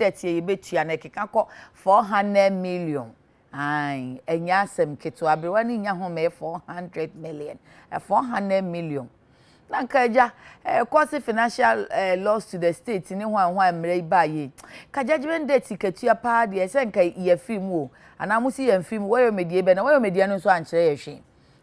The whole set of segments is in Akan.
debt ye betua na keka kɔ 400 million. Ai, enya asem keto abrewa ni nya ho me 400 million. 400 million. Nankaja cause financial loss to the state ni hwan mre ba ye. Ka judgment date ketua pa de se nka ye film o. Ana musi ye film wo yo medie be na wo yo medie no so ankyere ye hwe.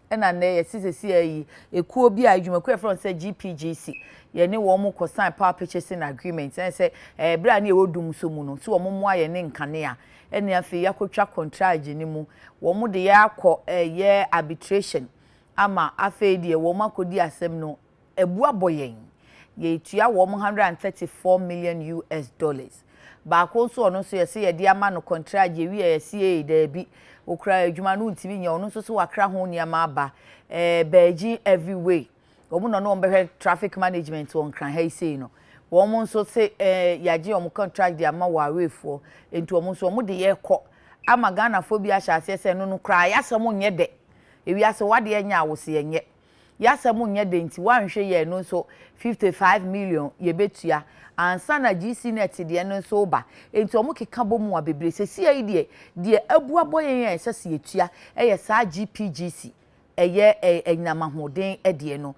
Ena na ye sisesi ayi ekuo bi adwumaku e from say GPGC ye ne wo mo ko sign power purchasing agreement say bra na e wodum so mu no so wo mo aye ne nkane a ene afi yakotwa contract ni mu wo mo de ya akọ ye arbitration ama afi de wo makodi asem no ebu aboyen ye tua wo 134 million US dollars ba ko so ono so ye se ye de ama no contract ye wi ye se da bi okra adwuma no ntimi nya ono so wakra ho niama aba beji every way omo no be traffic management on kran ha sei no omo nso se yaje omo contract de ama warefo enti omo nso omo de ye kɔ ama Ghana fo bi ahya se no kra ya sɛm nye de ewi ase wade nya awose ye ya sɛm nye de nti wanhwe ye no nso 55 million ye betua ansa na GC net de no nso ba enti omo keka bomu wa bebre sesi ayi de abu aboyen ye sese yetua eye saa GPGC eye enyamahoden de no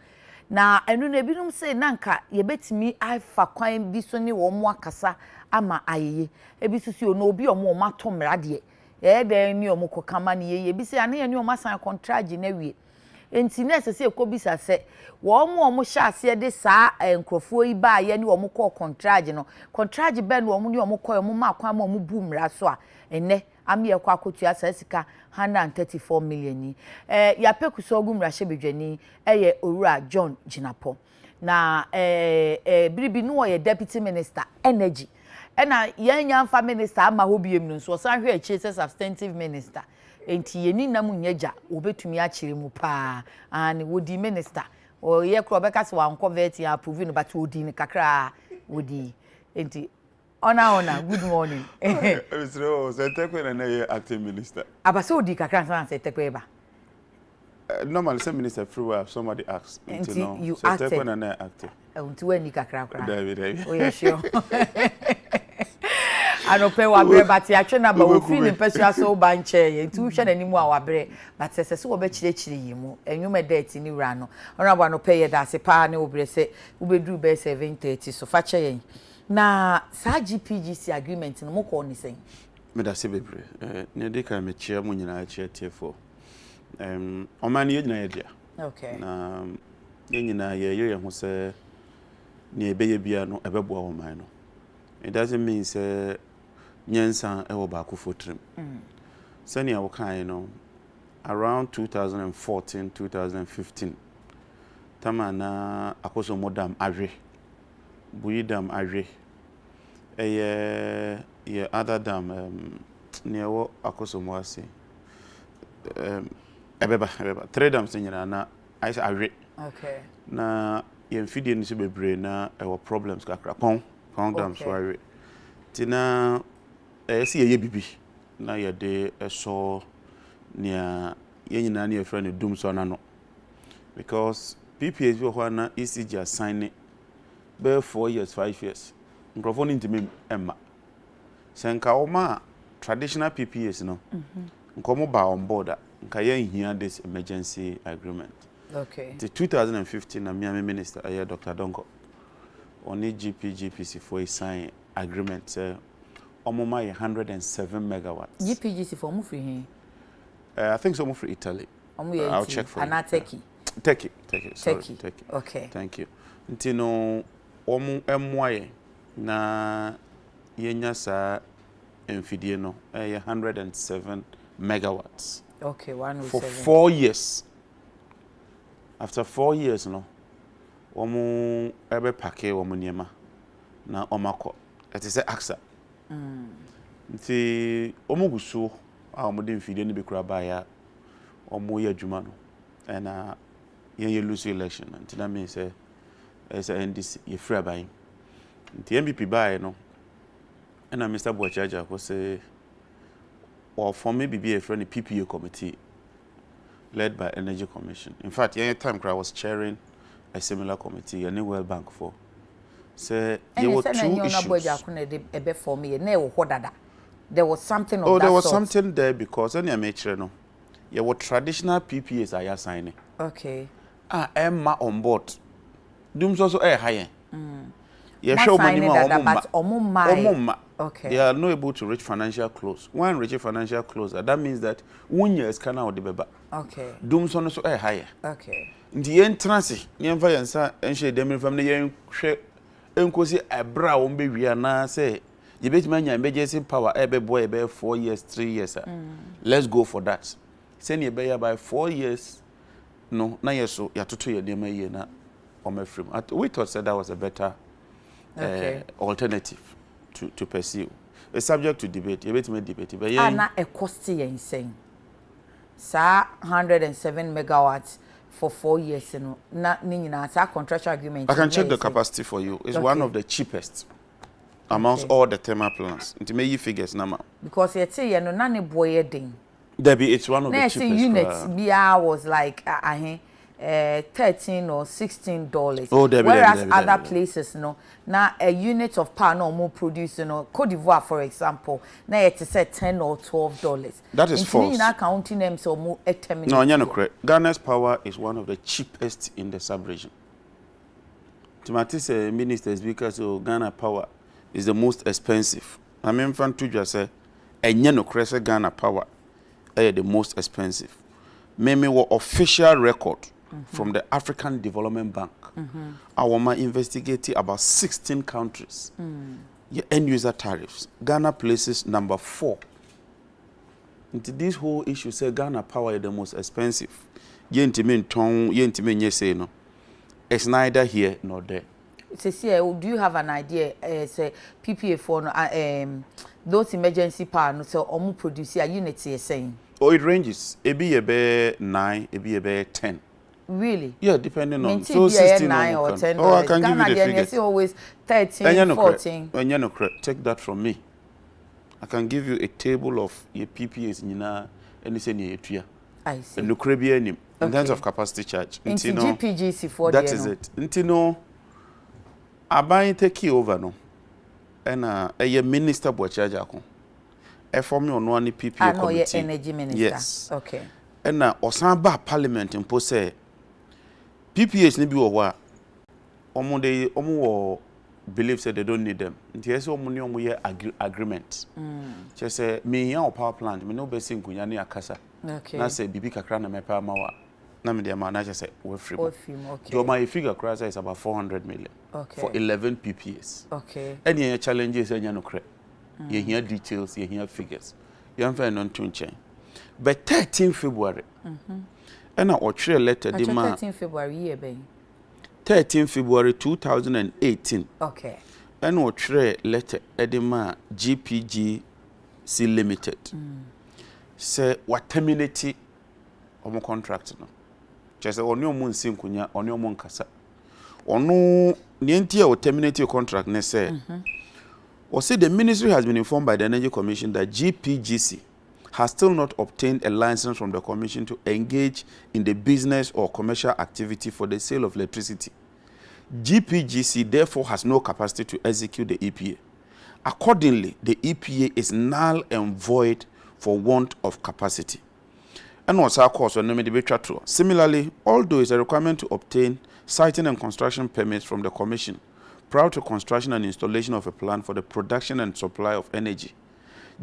na enu na ebinum say nanka ye betimi afa kwan bi so ne wo mo akasa ama ayeye ebisusi ono obi omo mato mrade de ni omo kokama ne ye bi say ane ni omo asan contract na wie enti na sese ekobisa se wo mo hya ase de saa enkrofo yi ba ye ni omo ko contract no contract ben wo mo ni omo ko omo ma kwa ma omo bu mra so a ene ami ekwa akotua saa sika 134 million ni ya pekuso ogum rahye bedwani eye owura John Jinapo na biribi no ye deputy minister energy na yanya mfa minister ama hobiem no so san hwe achi se substantive minister enti yeni nam nyaja obetumi akire mu pa and wodi minister o ye kro beka se wan convert ya approve no but wodi ni kakra wodi enti Ona, good morning. So, Tekwe na acting minister. Abase odi kakra san se Tekwe ba. Normally, some minister everywhere somebody asks. You so Tekwe na acting. Unti we ni kakra kakra. David. Oh yeah, sure. Anope wa bre but ya twe na ba wo free ni pesua so ba nche ye nti wo hwe nanimu a wa bre but se wo be chire yimu enwume date ni wura no ona ba no pay ye da se pa ne wo bre se wo be duru be 7:30 so fa che yen na sa GPGC agreement no moko ni sen me da se bebre ne de ka me chia mu nyina chia tiefo omani ye nyina ye dia okay na ye nyina ye ho se ne ebe ye bia no ebebo wo man no it doesn't mean say nyensa e wo ba ko fotrim sani a wo kan no around 2014 2015 tamana akoso modam awe buyi dam awe ye other dam ne wo akoso mo ase ebeba three dams nyina na I say awe okay na ye mfidie ni se bebre na e wo problems kakra pon dams so awe tina si ye bibi na ye de so nia ye nyina na ye friend no dum so na no because PPS wo ho na ECG assign be 4 years 5 years microphone intime emma senka o ma traditional PPS no nkomo ba on board nka ye hia this emergency agreement okay the 2015 na Miami minister aye Dr. Donko on GPGPC for a sign agreement omoma 107 megawatts GPGC for mu free here I think so for Italy I'll check for and Turkey sorry Turkey okay thank you ntino omu emwaye na yenya sa emfidie no 107 megawatts okay 107 for 4 years after 4 years no omu ebe pake omu niema na omako it is AXA nti omu guso a omu de mfidie ni bekura ba ya omu ye adwuma no na ye lose election nti na me say as NDC ye free abai nti MPP bae no na Mr. Boachaja ko say or for me be a friend PPA committee led by Energy Commission. In fact, any time I was chairing a similar committee, a new World Bank for Say there were 2 issues. There was something of that Oh, there was sort. something there because any amateur no. There were traditional PPAs I signing. Okay. Emma on board. Dooms also higher. Yeah, More show money signing but omuma. Okay. They are not able to reach financial close. When reach financial close, that means that 1 year is kind of the beba. Okay. Dooms also higher. Okay. The entrance, Yamfa and Enche Demi from the young Encosi a brow won't be na say, you bet man, emergency power, every boy, by 4 years, 3 years. Let's go for that. Send you by 4 years. No, na years so, you have to 2 years, year na on my frame. We thought that was a better alternative to pursue. A subject to debate, you bet me debate. But yeah, na a cost insane. Sa 107 megawatts for 4 years, you know, not meaning a contractual agreement. I can check the capacity for you. It's one of the cheapest amongst all the thermal plants. It may you figures now. Because you say you know none boy ding. Debbie, it's one of the cheapest. Units BR was like 13 or $16. Oh, Debbie, whereas Debbie, other Debbie. places, no, now a unit of power no more produce, you know, Cote d'Ivoire, for example, now it's said $10 or $12. That is false. Not counting them so more No, you're not correct. Ghana's power is one of the cheapest in the sub-region. Timatis ministers because Ghana power is the most expensive. I mean, fan to just say, and you know, Ghana power is the most expensive. Maybe what official record from the African Development Bank. Our man investigated about 16 countries. Your end user tariffs. Ghana places number 4. Into this whole issue, say Ghana power is the most expensive. No. It's neither here nor there. Do you have an idea? Say PPA for those emergency power, no, so omu produce a unit you're saying. Oh, it ranges. It be about 9, it be about 10. Really? Yeah, depending on. So 16 9 or 10. Oh, I can give you the figures. Always 13, 14. Take that from me. I can give you a table of your PPAs in I see. In terms of capacity charge. Into GPGC for that is it. Intino, I buy take over no. And a minister boy charge ako. A form on one PPA committee. Energy minister. Yes. Okay. And Osamba Parliament in Pose PPAs ni bi wa omo believe say they don't need them. Nti say omo ni omo ye agreement. Che say me yan power plant me no be sin kunya ni akasa. Okay. Na say bibi kakra na mepa mawa. Na me dey ma na say we free. Okay. So my figure cross is about 400 million. Okay. For 11 PPAs. Okay. Any challenges enya no kre. You hear details, you hear figures. You am fair non tune chain. But 13 February. And I a letter the man 13 February year be 13 February 2018. Okay. And I letter edema GPGC Limited. Say what terminate omo contract no. Just oni omo nsi nkunya, oni omo nkasa. Ono nienti o terminate your contract ne say. Or say the ministry has been informed by the Energy Commission that GPGC has still not obtained a license from the Commission to engage in the business or commercial activity for the sale of electricity. GPGC therefore has no capacity to execute the EPA. Accordingly, the EPA is null and void for want of capacity. And also, of course, similarly, although it's a requirement to obtain siting and construction permits from the Commission prior to construction and installation of a plant for the production and supply of energy,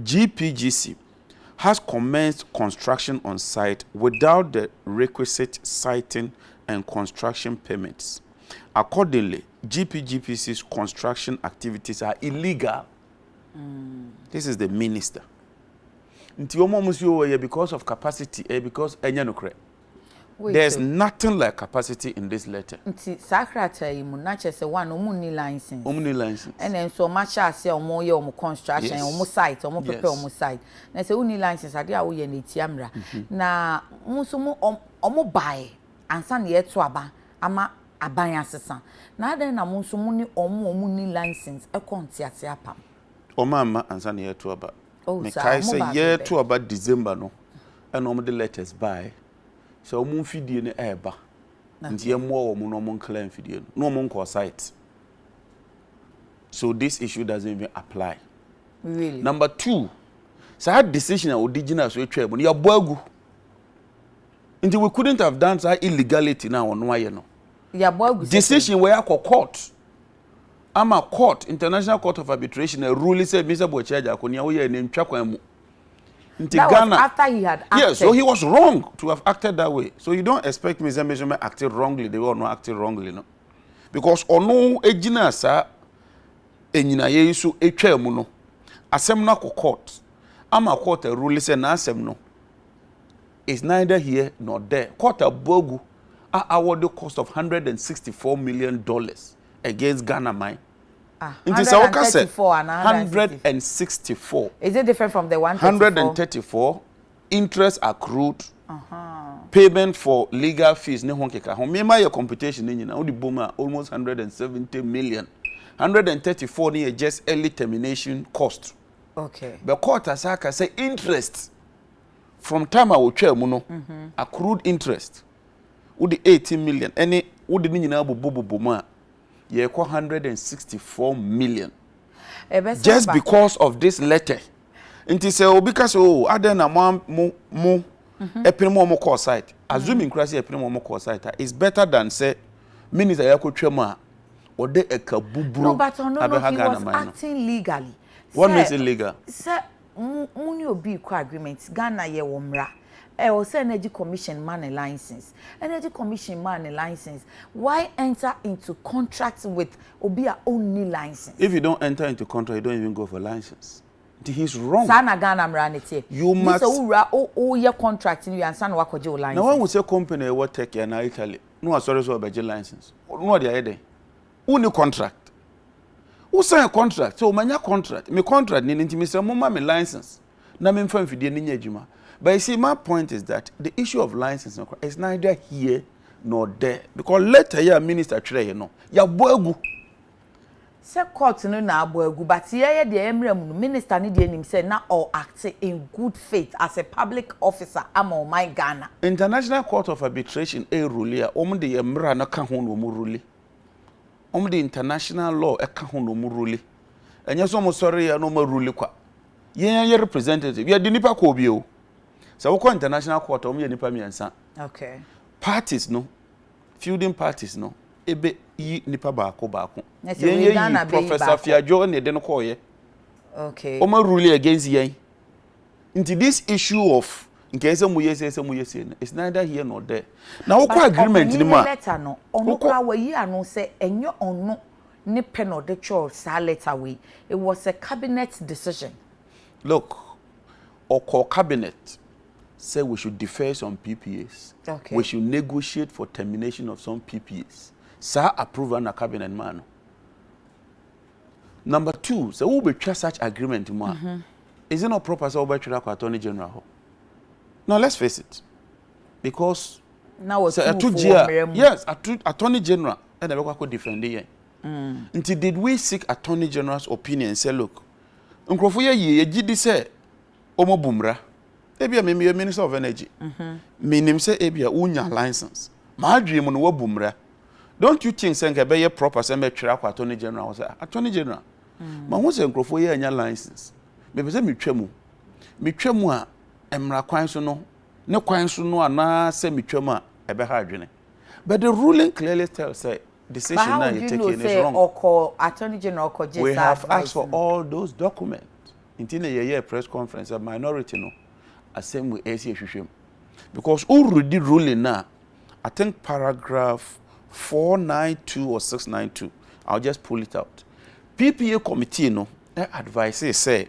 GPGC has commenced construction on site without the requisite siting and construction permits. Accordingly, GPGC's construction activities are illegal. This is the minister. Because of capacity, because there's nothing like capacity in this letter. Secretary Munache say one omuni license. Omuni license. And then so much say omo ye omo construction, omo site, omo prepare omo site. Na say uni license ade a wo ye na tiamra. Na muso mo omo buy ansa na ye to aba ama aban asesa. Na ade na muso mo ni omuni license e konti ate apam. Oma ama ansa na ye to aba. Me kai say ye to aba December no. And omo the letters buy. So omo fidie ne eba. Nti ye mo omo no omo claim fidie no omo nko site. So this issue doesn't even apply. Really? Number 2, so that decision original so trade you boagu. Until we couldn't have done that illegality now on why you know. Yeah, boagu. Decision where court. I'm a court, International Court of Arbitration, a ruling said Mr. Bochaja konya we name Chakwemu. That was after he had acted. Yes, so he was wrong to have acted that way. So you don't expect Mr. Measurement acted wrongly. They were not acting wrongly, no. Because ono ejina sa enyina yesu etwa mu no. Asem na court. I'm a court a ruling say na asem no. It's neither here nor there. Court abogu award the cost of $164 million against Ghana mine. 134 and 164. Is it different from the 134? 134 interest accrued. Payment for legal fees ne honkeka. Homema your computation ni na odi boma almost 170 million. 134 ni just early termination cost. Okay. The court asaka say interest from time I will mu no accrued interest. Odi 18 million. Any odi ni nyina boma. Ye 164 million. Just because of this letter. Inti say obika say oh adena mo epinmo mo call site. Assuming crazy epinmo mo call site is better than say minister yakotwema ode ekabuburu. No, but no, he was acting legally. What makes it legal? Sir, muni obi kwa agreement Ghana ye womra. Also Energy Commission man a license. Energy Commission man a license. Why enter into contracts with Obia only license? If you don't enter into contract, you don't even go for license. He's wrong. Sana Ghana mranity. You must. Your contract you and san wakoje license. Now when we say company what take na Italy, no sorry so about license. No dey there. Who new contract? Who sign a contract? So manya contract. Me contract ni nti me say mama me license. Na me mfa mfidie ni nyadwuma. But you see, my point is that the issue of license is neither here nor there. Because later, your minister, you know, your boagu. Say court no na boagu, but here the Emirates minister need him say na all acting in good faith as a public officer. I'm on my Ghana. International Court of Arbitration a ruler. The Emirates na kahun no rule. The international law a kahun no rule. And yes, almost sorry, no more rule kwa. Ye representative. You dinipa kobio. So we call international court nipa miensa. Okay. Parties no, feuding parties no, ebe yi nipa baako. Ye Professor Fiajo ne den call ye. Okay. Oma rule against ye. Into this issue of in case some say it's neither here nor there. Now we call agreement ni ma. Letter no. Ono kwa we yi anu say enyo ono ne pen or the chore sa letter we. It was a cabinet decision. Look, or cabinet say we should defer some PPAs. Okay. We should negotiate for termination of some PPAs. Sir, approve on a cabinet man. Number 2, so who will trust such agreement? Is it not proper so by Attorney General? Now let's face it. Because now so yes, Attorney General and the could defend it. Until did we seek Attorney General's opinion and say, look, Nkrofoye ye gidi say omo bumra. Ebia me Minister of Energy. Minim say ebia unya license. Ma dream no bumra. Don't you think say be ye proper say me twira kwa Attorney General say Attorney General. Ma hu say nkrofo ye anya license. Me be say me twam. Me twam a emra kwan so no. Ne kwan so no ana say me twam a ebe ha adwene. But the ruling clearly tells say decision now you taking is wrong. Or Attorney General or we have asked for all those documents. Until a press conference, a minority no. Same with AC because already ruling now, I think paragraph 492 or 692. I'll just pull it out. PPA committee no advice say,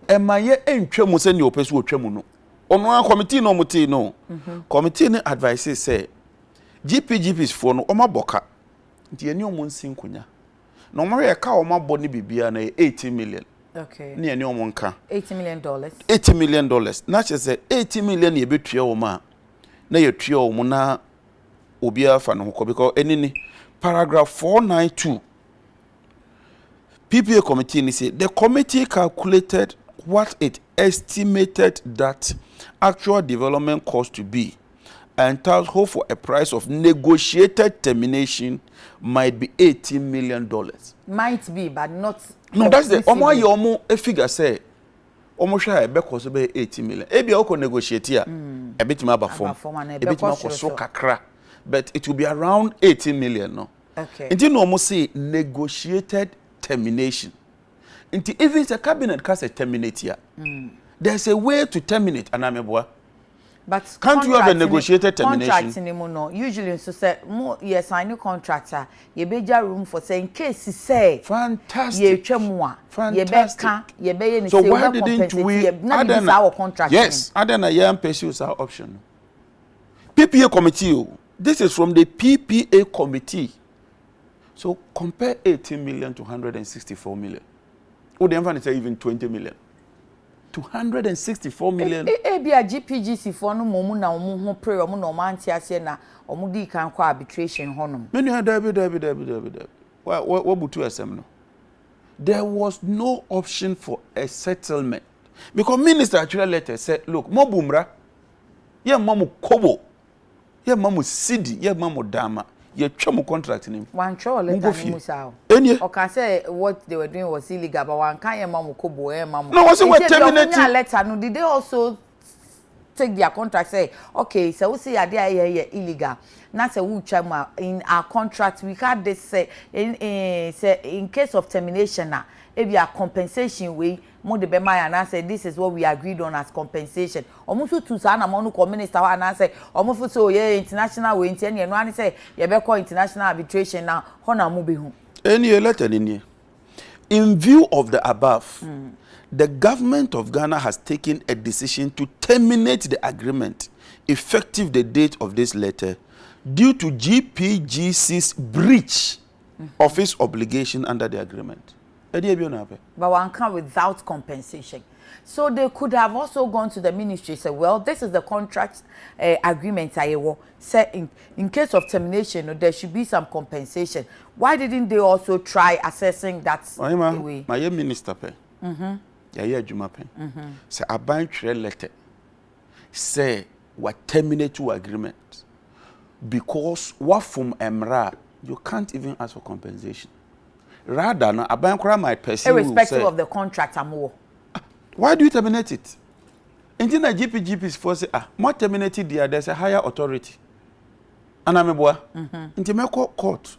"Am I entwemu send your person twemu no? Ono committee no muti no. Committee no advice say, GPGPs for no omaboka. Nti eni omunsin kunya. No more e ka omabo ni bibia na 80 million." Okay. Ni eni omonka. $80 million. $80 million. Na che say 80 million ye betua wo ma. Na ye tua wo na obia fa no ko because eni paragraph 492 PPA committee ni say the committee calculated what it estimated that actual development cost to be and thus hope for a price of negotiated termination might be $18 million. Might be, but not. No, that's the omo a figure say almost share be cost be 18 million. Ebi o ko negotiate here. A bit ma ba form. A bit ma ko so kakra. But it will be around 18 million no. Okay. Until no almost say negotiated termination. Until even the cabinet can say terminate here. There's a way to terminate anameboa. But can't you have a negotiated termination? Contract anymore no. Usually so say more yes sign contractor. You be room for say in case he say fantastic. Fantastic. So why didn't we add our contract? Yes, add a year pursue our option. PPA committee. This is from the PPA committee. So compare 18 million to 164 million. Would the say even 20 million? 264 million. Ebia GPGC for no momu na omu ho pray omu no manti ase na omu di kan kwa arbitration honum. Many David. What butu asem no? There was no option for a settlement because minister actually letter said, look, mo bumra, ye mamu kobo, ye mamu sidi, ye mamu dama. You chomo contract in him. One troll letter Musao. Okay, say what they were doing was illegal, but one can't mamu kobo mamu. No, was it what terminating letter? No, did they also take their contract? Say, okay, so we see idea here illegal. Now say we chama in our contract we had this say in case of termination na if you are compensation we mo de be my and say this is what we agreed on as compensation. Omusu to sa na mo no minister wa na say omufu so ye international we enti no an say ye be call international arbitration na ho na mo be hu. Any letter in here. In view of the above, the government of Ghana has taken a decision to terminate the agreement effective the date of this letter due to GPGC's breach of its obligation under the agreement. But one can without compensation. So they could have also gone to the ministry and said, well, this is the contract agreement I will say in case of termination, there should be some compensation. Why didn't they also try assessing that way? My minister pay. Yeah, Juma pay. Say a bank letter say what terminate to agreement because what from Emra you can't even ask for compensation. Rather, no, a bank might perceive irrespective of the contract more. Why do you terminate it? Until the GPGPs for say, more terminated there, there's a higher authority. And I'm a boy. Until my court,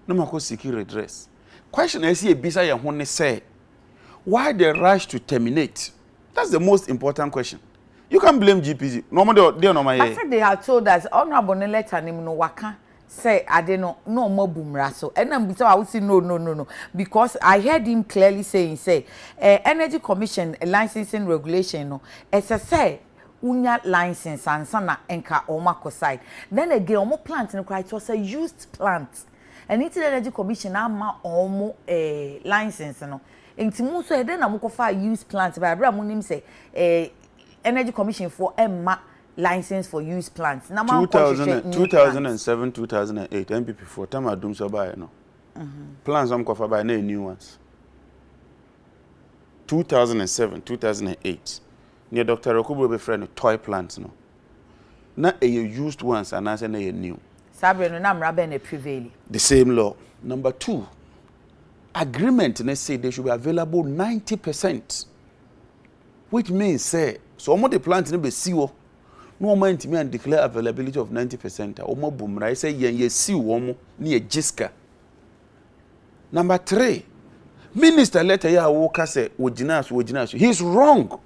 no more secure redress. Question I see a bizarre when they say, why the rush to terminate? That's the most important question. You can't blame GPG. Normally, they are not my. I said they have told us, honorable letter name no waka. Say I don't know more boomra so and I'm I would say no because I heard him clearly saying Energy Commission licensing regulation no as I say unya license and sana enka omako side then again omo plant no cry it was a used plant and it's the Energy Commission ama omo license no enti mu so e den na mo kofa used plant by abra mo nim say Energy Commission for emma license for use plants. 2007, 2008, MPP for time adum so buy no. Plans am kofa buy na new ones. 2007, 2008. Near Dr. Okubo be friend toy plants no. Na a used ones and as na new. Sabre no na mra be na prevail. The same law. Number 2. Agreement they say they should be available 90%. Which means say so omo the plant no be siwo. No moment me and declare availability of 90%. Omo boomra say ye see womo ni e jiska. Number 3. Minister letter ya woka say wojina. He's wrong.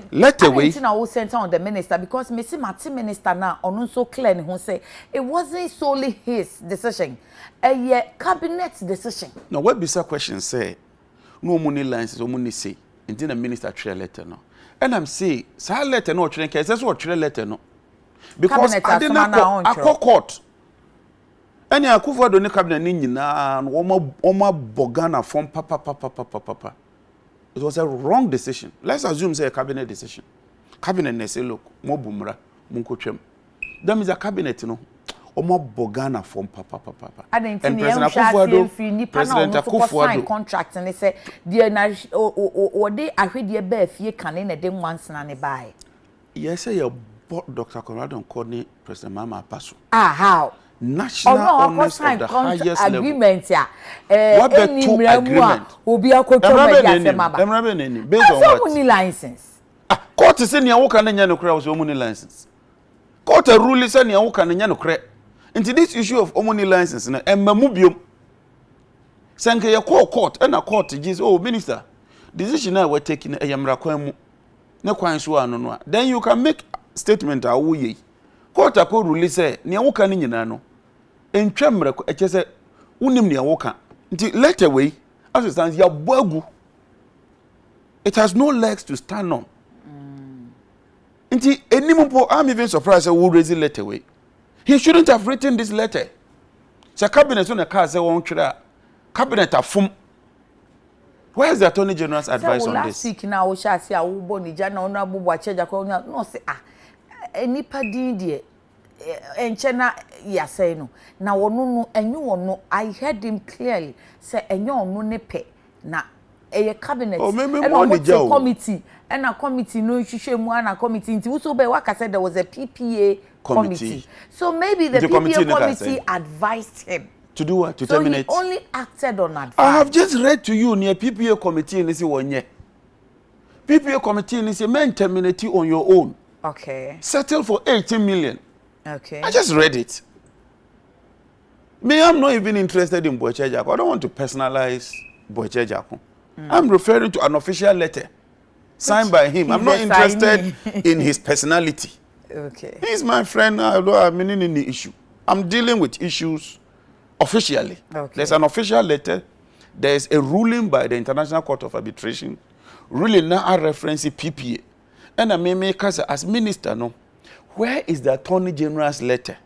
Letter way. I will center on the minister because Missy Martin minister now on so clear who say it wasn't solely his decision. A cabinet decision. Now what bisa question say no money lines or money say until the minister share letter no. And I'm saying, sa letter no children case that's what letter no. Because I didn't know court. Any akufo do ne cabinet ni nyina no oma bogana from papa. It was a wrong decision. Let's assume say a cabinet decision. Cabinet ne say look, mo bumra, mo kotwem. That means a cabinet no oma bogana from papa. And President Akufo-Addo contract and they say the na or they ahwede be fie kan na dem once na ne buy. Yes say you Dr. Conrado Nkoni, President Mama Paso. How? National honors of the highest agreement level. What the two agreement? Based on what? License. Court is saying you can no credit was omuni license. Court a rule saying you can no credit. Into this issue of omuni license na emamubium. Sanke ya court and a court is oh minister. Decision now we're taking a yamra kwemu. Ne kwan so anu no. Then you can make statement awuye. Court a rule say ni you can nyina no. Entwemre eche say unim ni you can. Nti let away as it stands ya boagu. It has no legs to stand on. Nti enimpo I'm even surprised who raise the letter away. He shouldn't have written this letter. So cabinet on the car say won try cabinet afum. Where is the Attorney General's advice on this? Last week now we shall see a boni jana honorable Bwacheja ko no say enipa din de enchena ya say no na wono no enyu wono I heard him clearly say enyu ono ne pe na a cabinet and a committee and a committee no hwehwemu na committee nti so be waka said there was a PPA committee. So maybe the PPA committee advised him to do what? To terminate? He only acted on advice. I have just read to you near PPA committee in this one year. PPA committee in this man terminate on your own. Okay. Settle for 18 million. Okay. I just read it. Me, I'm not even interested in Bwacheja. I don't want to personalize Bwacheja. I'm referring to an official letter signed by him. I'm not interested in his personality. Okay. He's my friend. I'm in the issue. I'm dealing with issues officially. Okay. There's an official letter. There's a ruling by the International Court of Arbitration. Ruling now I reference PPA. And I may make us as minister, no. Where is the Attorney General's letter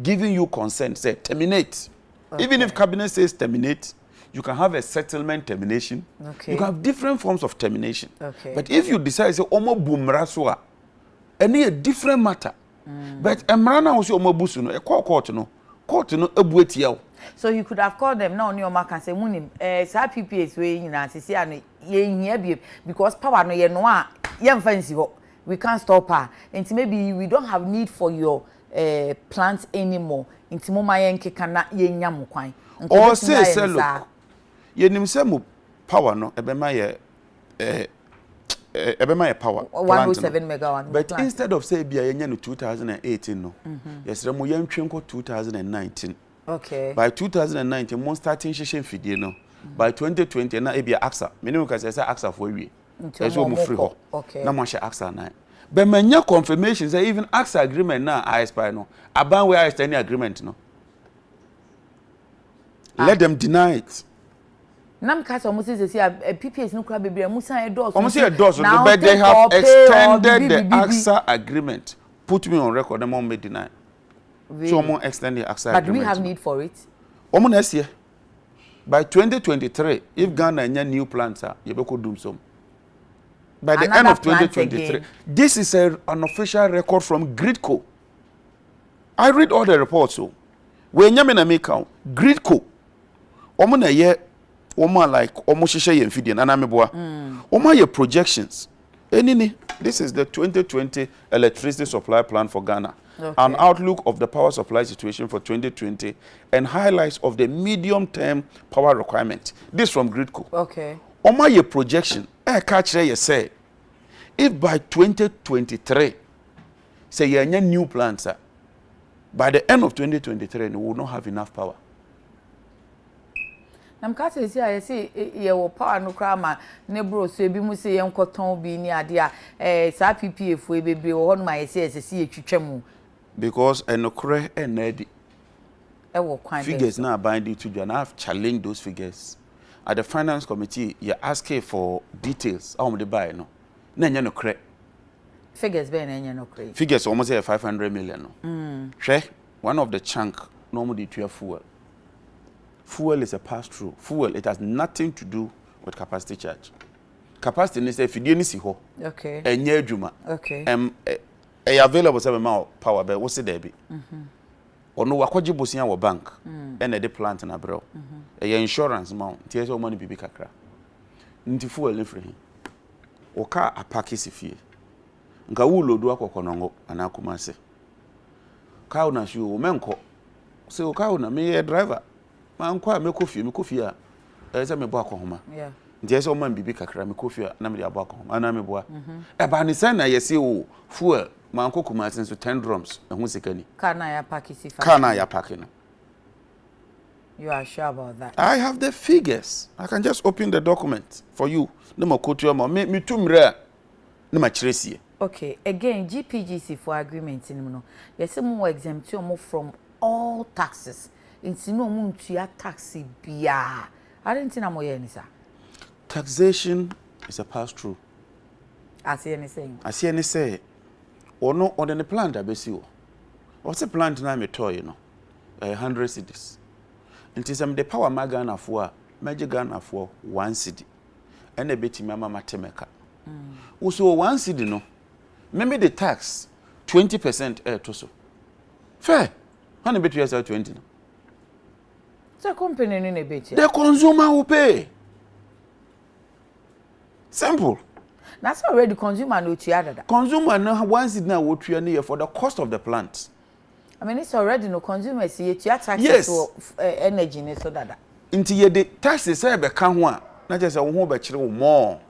giving you consent? Say terminate. Okay. Even if cabinet says terminate, you can have a settlement termination. Okay. You can have different forms of termination. Okay. But if you decide say omo bumraswa, any a different matter. But emrana also omo busu no, e court no ebueti yawo. So you could have called them now on your mark and say munim sa PPAs we nyina sisi anu ye hia bi because power no ye no a ye mfansi ho. We can't stop her. And maybe we don't have need for your plants anymore. Inti mo ma ye nkeka na ye nya mo kwan. Or say look. Ye nim say mo power no ebema ye power 107 megawatt. But instead of say bia ye nya no 2018 no. Yes mo ye ntwenko 2019. Okay. By 2019 mo starting shishin fidie no. By 2020 na e bia AXA. Me no ka say AXA for we. Eso mo free ho. Okay. Na mo hye AXA na. But manya confirmation say even AXA agreement na I spy no. Aban we are any agreement no. Let them deny it. Nam kasa omo say PPAs no kura bebre musan endorse. Omo say endorse but they have extended the AXA agreement. Put me on record them on me deny. Really? So omo extend the AXA agreement. But do we have need for it? Omo next year. By 2023, if Ghana nya new plants you be could do some. By the end of 2023, this is an official record from Gridco. I read all the reports. So, when you make count, Gridco, omo na ye, omo like omo shisha ye mfidi na meboa. Omo ye projections. Enini, this is the 2020 electricity supply plan for Ghana. Okay. An outlook of the power supply situation for 2020 and highlights of the medium-term power requirement. This from Gridco. Okay. Omo ye projection. Catch you say, if by 2023, say you have new plants, by the end of 2023, we will not have enough power. Nam kase si I say ye wo power no kra ma ne bro so ebi mu say ye nkoton bi ni ade a sa PPA fu bebre wo no ma ye say ye twetwam. Because enokre enedi. Wo kwan figures na binding to you and I have challenged those figures. At the finance committee, you're asking for details. How much they buy no? Nanya no credit. Figures be nanya no credit. Figures almost 500 million no. One of the chunk normally to fuel. Fuel is a pass through. Fuel it has nothing to do with capacity charge. Capacity is if you see ho. Okay. Enye adwuma. Okay. Available 7 power be wo se there be. Ono wakwaje bosia wo bank ene de plant na bro insurance ma tie so money bibi kakra nti fuel free o ka apake sifie nka wulo do akokonongo ana Kumase kawo na shi o menko se o kawo na me driver ma nko a me kofi a se me bo akohoma yeah nje se o man bibi kakra me kofi a na me abo akohoma ana me bo e ba ni sen na yesi o fuel ma nko Kumase so 10 drums ehun sekani kana ya pakisi fa kana ya pakina. You are sure about that? I have the figures. I can just open the document for you. No more quote you me too rare. No more tracy. Okay, again, GPGC for agreement in no. Yes, more exempt you from all taxes. It's no moon to your taxi bia. I didn't think I'm more sir. Taxation is a pass through. I see anything. I see any say. Or no, or then the plant I base you. What's a plant na me toy, 100 cities. It is the power magana for magic Ghana for 1 city. And a bit mama matemeka. Also 1 city no. Maybe the tax 20% air to so. Fair. How many bit years 20? So company in a bit. The consumer will pay. Simple. That's already consumer no to other. Consumer no 1 city now what we near for the cost of the plant. I mean, it's already no consumers here to taxes yes. for energy so that. Into ye the taxes say be kan ho a na je say wo ho be kire wo more.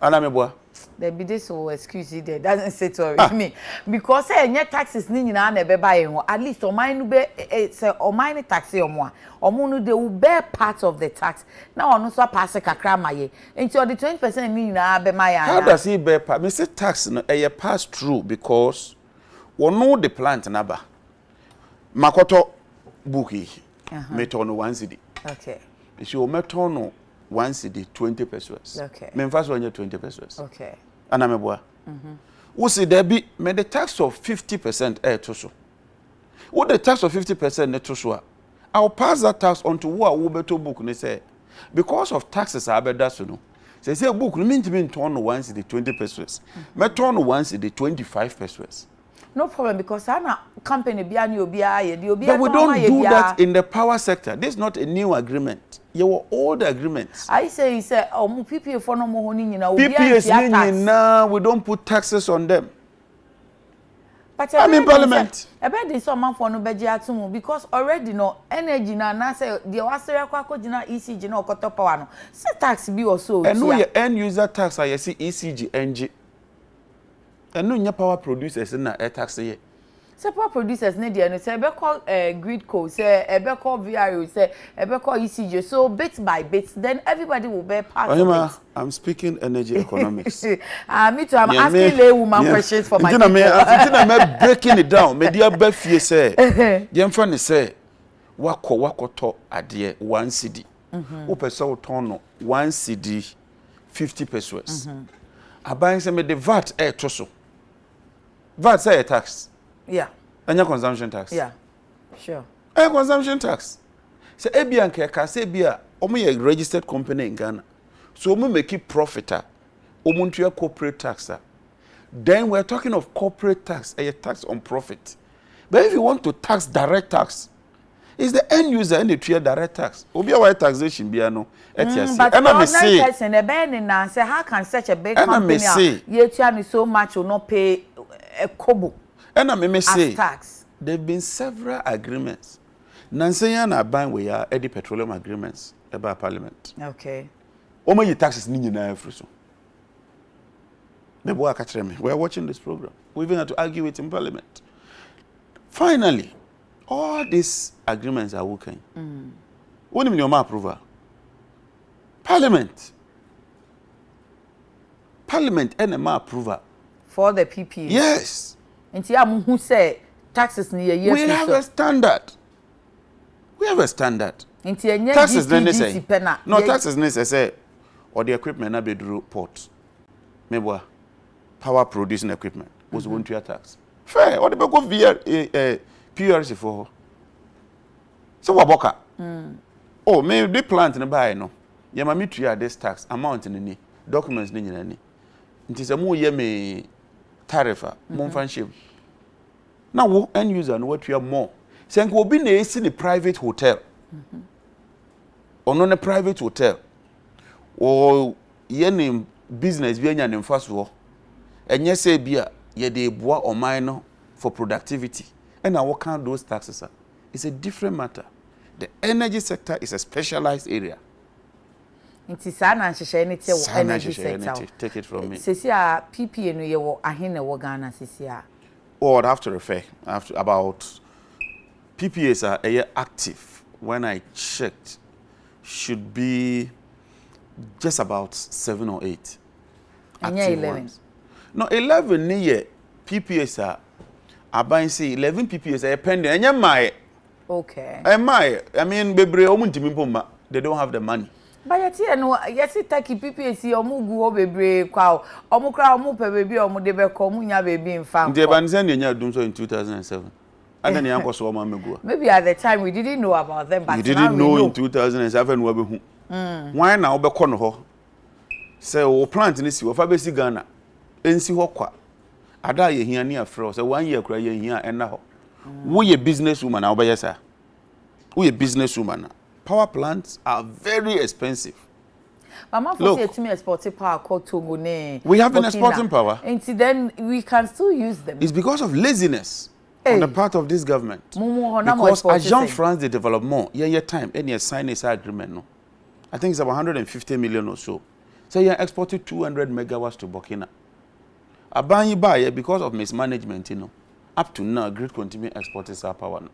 Ana me boa. There be this so excuse there doesn't say to me because say any taxes ni nyina na be buy ho at least o mine no be say o mine tax o mo a o mo no they will bear part of the tax. Now ono so pass kakra maye. Into the 20% ni nyina be maye. How does he bear part? Me say tax no e pass through because we know the plant number. Makoto buki meto no 1 cedi. Okay. If you meto no 1 cedi 20 pesos. Okay. Me first one 20 pesos. Okay. Ana me boa. Wo see there be me the tax of 50% air to so. What the tax of 50% net to so. I'll pass that tax on to who will beto book ne say because of taxes I bet that no. Say book no mean to mean turn no 1 cedi 20 pesos. Me turn no 1 cedi 25 pesos. No problem because ana company bia ni obia ye di obia. But we don't do that in the power sector. This is not a new agreement. You were old agreements. I say PPA for no more ni nyina obia PPAs we don't put taxes on them. But I'm in parliament. About this man for no beji atumu because already no energy na say the wasere kwa kojina ECG na okoto power no. Say tax bi also. And no your end user tax I see ECG NG. And no power producers na air tax here. Say power producers need no say be call grid code say be call VRO say be call ECG so bit by bit then everybody will bear part of it. I'm speaking energy economics. Me too I'm asking lay woman questions for my people. I'm breaking it down. Me dia be fie say dem fa ne say wakoto ade 1 cedi. Wo pese wo ton no 1 cedi 50 pesos. Aban say me the VAT to so. VAT say a tax. Yeah. And your consumption tax. Yeah. Sure. A consumption tax. So Ebian Keka say bia omo a registered company in Ghana. So omo make it profiter. Omo to your corporate tax. Then we're talking of corporate tax, a tax on profit. But if you want to tax direct tax, it's the end user and the tier direct tax. Obi a taxation bia no. But ordinary person na say how can such a big company you so much will not pay a kobo. And I may say tax. There have been several agreements. Nansenya na ban we are the petroleum agreements about parliament. Okay. Omo yi taxes ni nyina afri so. The boy catch me. We are watching this program. We even had to argue it in parliament. Finally, all these agreements are working. When you ma approval? Parliament and ma approval for the PPA. Yes. And who say taxes ni a year. We have a standard. We have a standard. Taxes necessary. No taxes necessary. Or the equipment na be do port. Maybe power producing equipment was going to your tax. Fair. Or the go via PRC for. So waboka. Oh, maybe the plant in buy no. Ya mami tuya this tax amount ni documents ni nyina ni. Nti se mo ye me tarifa mo fanship. Now wo end user no what you more. Say nko obi na esi ni private hotel. Ono ne private hotel. O ye ni business bi anya ne mfaso. enye say bia ye dey boa oman no for productivity and what can those taxes are. It's a different matter. The energy sector is a specialized area. Nti sa na nhyehyɛ ne te energy sector. Take it from me. Sisi a PPA no ye wo ahene wo Ghana sisi a. Oh, I'd have to refer about PPAs are active. When I checked, should be just about 7 or 8. And 11. Ones. No, 11 near PPAs are. I buy say 11 PPAs are pending. And my. Okay. I mean, they don't have the money. But yet, no, yes, it take PPAC or mugu bebre cow, or mukra mupe baby or mudebe comunia baby in farm. The Banzania doing so in 2007. And then Yanko Swama Megua. Maybe at the time we didn't know about them, but you didn't know in 2007 why now be kono say o plant ni si o fa be si Ghana ensi ho kwa ada ye hia ni afro say 1 year kura ye hia enna ho wo ye business woman na obeye sa wo ye business woman. Power plants are very expensive. Mama for say to me exporting power called Togo ne. We have been exporting power. And then we can still use them. It's because of laziness on the part of this government. Because as Jean France they develop more, time, and you sign this agreement. No, I think it's about 150 million or so. So you exported 200 megawatts to Burkina. Abanyi buy because of mismanagement, up to now, grid continue exporting our power. No.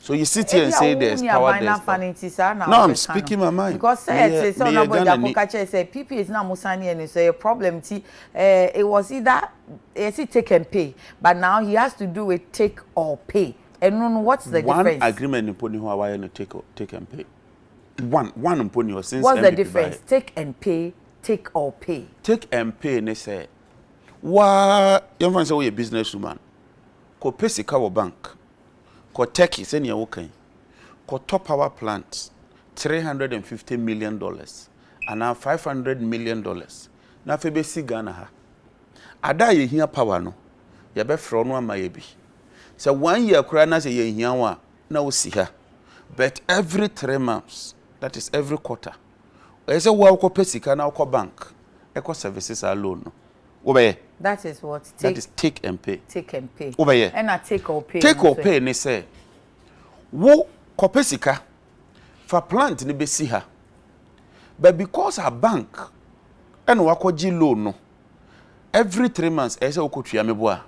So you sit here and say there's power there. No, I'm speaking my mind. Because say PP is now Musani and it's a problem. It was either take and pay, but now he has to do it take or pay. And what's the difference? One agreement in Pony Hawaii no take and pay. One in Pony since. What's the difference? Take and pay, take or pay. Take and pay. They say, "Why you want to say we a businesswoman? Ko pay sika wo bank." Ko Turkey, send your working. Ko top power plant, $350 million, and now $500 million. Now for basi Ghana ha. Ada ye here power no. Ya be fro no ama ye bi. So 1 year kura na say ye here wa na wo si ha. But every 3 months, that is every quarter. We say wo ko pesika na ko bank. Eco services alone no. Obey. That is what that is take and pay. Take and pay. Obey. And I take or pay. Take or pay, they say. Wo kopesika for plant ni be si ha. But because our bank and wakoji loan no, every 3 months, I say okotua meboa.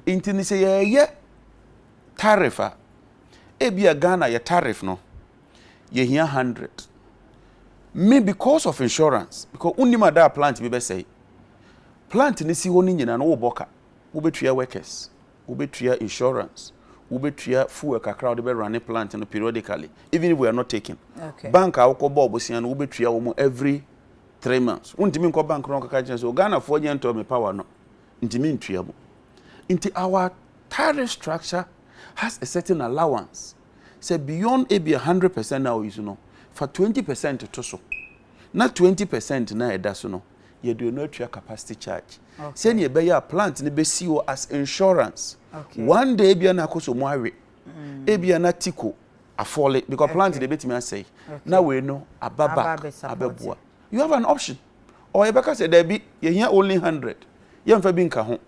Inti ni say ye tariff. Ebia Ghana ye tariff no. Ye here 100. Me because of insurance, because unima da plant be say. Plant ni si honi nyina no wo boka wo betua workers wo betua insurance wo betua fuel kakra wo be run plant no periodically even if we are not taking bank a wo ko bo obosia no wo betua wo every 3 months untimi nko bank no kaka chenso Ghana for nyento me power no ntimi ntua bo nti our tariff structure has a certain allowance say beyond a be 100% now is for 20% to so not 20% na eda so no you do not your capacity charge. Send you buy a plant ni be CEO as insurance. One day be na koso mo awe. E be na tiko afole because plant dey betimi say. Now we know ababa abebua. You have an option. Or you beka say there be you here only 100. You mfa bi nka ho.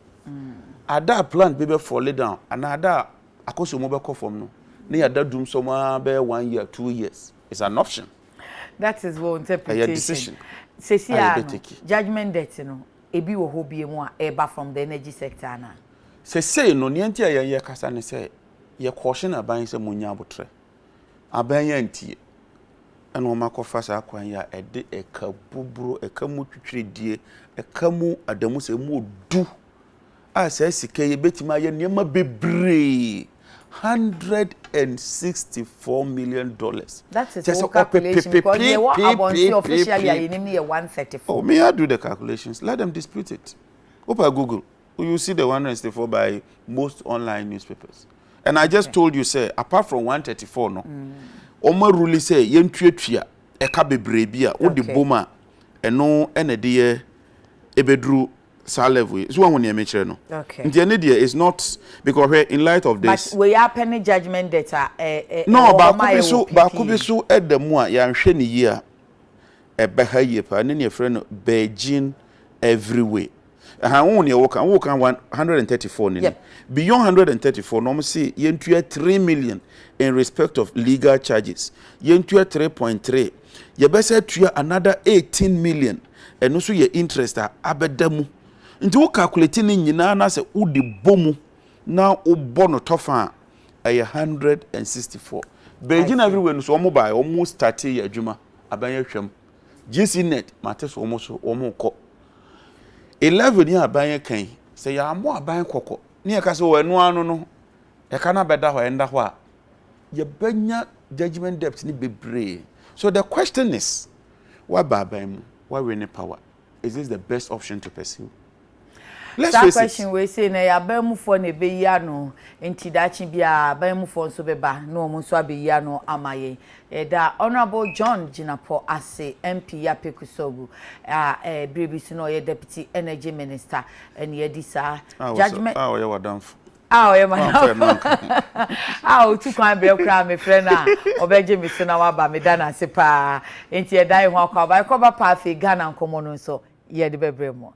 Ada plant be fall down and ada akoso mo be ko from no. Na ya dadum so ma be 1 year 2 years. It's an option. That is one interpretation. A decision. Judgment debt no ebi wo ho bie mu a eba from the energy sector na say no nienti a ye kasa ne say ye caution aban say munya abotre aban ya ntie ena o makofa sa akwan ya ede ekabuburo ekamu twitwiredie ekamu adamu se mu odu a say sika ye betima ye niema bebre $164 million. That is just a calculation because they were officially in 134. Oh, may I do the calculations? Let them dispute it. Open Google. You see the 164 by most online newspapers. And I just told you, say, apart from 134, no. Oma rule say, yentwetwia, eka bebrebia, o de boma, eno enede ebedru sa level so one near metre no the idea is not because in light of this but we are penny judgment data no ba ko bi so edemu a ya nhwe ne yi a ebe ha yi pa ne ne friend Beijing everywhere Won ye woka 134 ni. Beyond 134 no say yentua 3 million in respect of legal charges. Yentua 3.3. Ye bese tua another 18 million. Eno so ye interest abedamu. Nti wo calculate ni nyina na se wo de bomu na wo bono tofa ay 164. Beijing everywhere so omo buy almost start ye adwuma abanye hwam. GCnet mate so omo ko 11 ya abanye kan se ya amo abanye kokko ne ya ka se wo enu anu no e ka na beda ho enda ho a ye banya judgment debt ni bebre. So the question is, why babam, why winning power? Is this the best option to pursue? Let's that face question it. we say na ya bamu for ne be ya no enti da chi bia bamu for so beba no mo so abe ya no amaye da Honorable John Jinapo ase MP ya Pekusogu Bribisi no ye deputy energy minister and ye disa judgment Oh ya wadamfo ye man tu kan be kra me friend a obeje me se na wa ba me da na se pa enti ye dan ho akwa ba ko ba pa fe Ghana nkomo no so ye de bebre mo